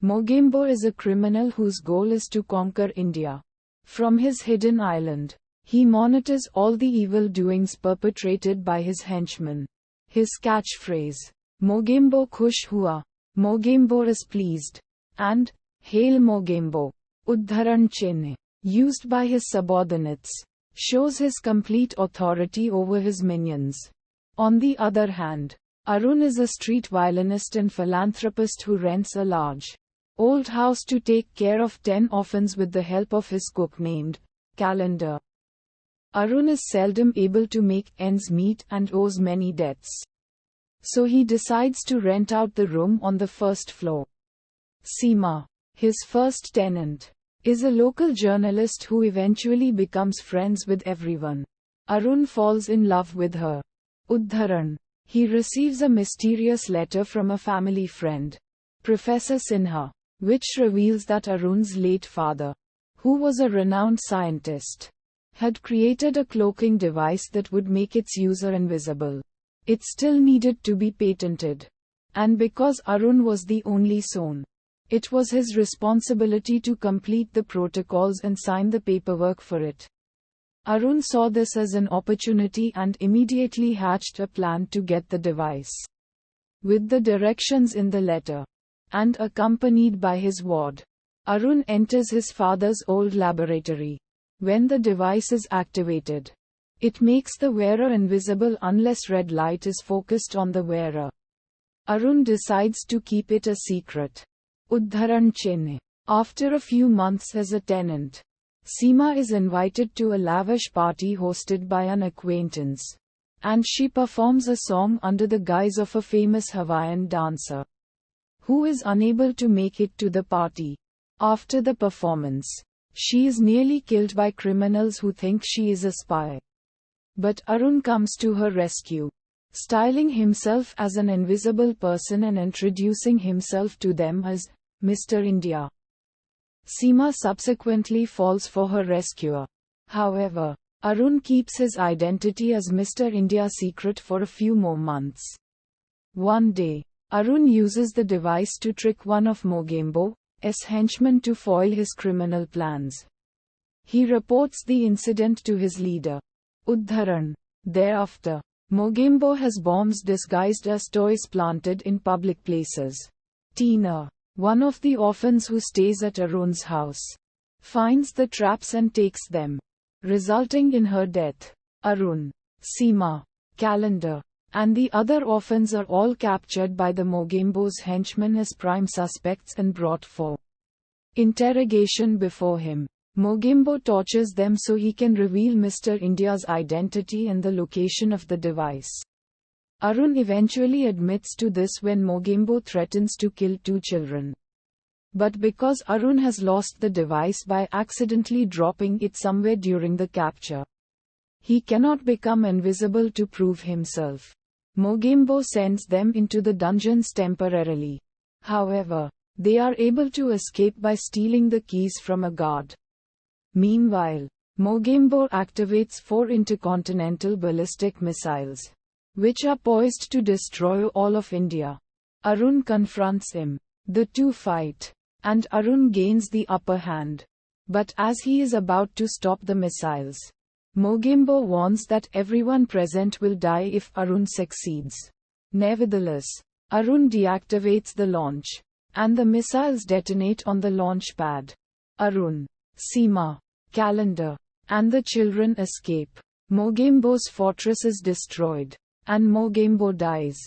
Mogambo is a criminal whose goal is to conquer India. From his hidden island, he monitors all the evil doings perpetrated by his henchmen. His catchphrase, Mogambo khush hua, Mogambo is pleased, and Hail Mogambo, Uddharan Chenne, used by his subordinates, shows his complete authority over his minions. On the other hand, Arun is a street violinist and philanthropist who rents a large, old house to take care of 10 orphans with the help of his cook named Calendar. Arun is seldom able to make ends meet and owes many debts. So he decides to rent out the room on the first floor. Seema, his first tenant, is a local journalist who eventually becomes friends with everyone. Arun falls in love with her. Uddharan. He receives a mysterious letter from a family friend, Professor Sinha, which reveals that Arun's late father, who was a renowned scientist, had created a cloaking device that would make its user invisible. It still needed to be patented. And because Arun was the only son, it was his responsibility to complete the protocols and sign the paperwork for it. Arun saw this as an opportunity and immediately hatched a plan to get the device. With the directions in the letter, and accompanied by his ward, Arun enters his father's old laboratory. When the device is activated, it makes the wearer invisible unless red light is focused on the wearer. Arun decides to keep it a secret. Uddharan Chenne. After a few months as a tenant, Seema is invited to a lavish party hosted by an acquaintance, and she performs a song under the guise of a famous Hawaiian dancer, who is unable to make it to the party. After the performance, she is nearly killed by criminals who think she is a spy. But Arun comes to her rescue, styling himself as an invisible person and introducing himself to them as Mr. India. Seema subsequently falls for her rescuer. However, Arun keeps his identity as Mr. India secret for a few more months. One day, Arun uses the device to trick one of Mogambo's henchmen to foil his criminal plans. He reports the incident to his leader, Uddharan. Thereafter, Mogambo has bombs disguised as toys planted in public places. Tina, one of the orphans who stays at Arun's house, finds the traps and takes them, resulting in her death. Arun, Seema, Calendar, and the other orphans are all captured by the Mogambo's henchmen as prime suspects and brought for interrogation before him. Mogambo tortures them so he can reveal Mr. India's identity and the location of the device. Arun eventually admits to this when Mogambo threatens to kill 2 children. But because Arun has lost the device by accidentally dropping it somewhere during the capture, he cannot become invisible to prove himself. Mogambo sends them into the dungeons temporarily. However, they are able to escape by stealing the keys from a guard. Meanwhile, Mogambo activates 4 intercontinental ballistic missiles, which are poised to destroy all of India. Arun confronts him. The two fight, and Arun gains the upper hand. But as he is about to stop the missiles, Mogambo warns that everyone present will die if Arun succeeds. Nevertheless, Arun deactivates the launch, and the missiles detonate on the launch pad. Arun, Seema, Calendar, and the children escape. Mogambo's fortress is destroyed, and Mogambo dies.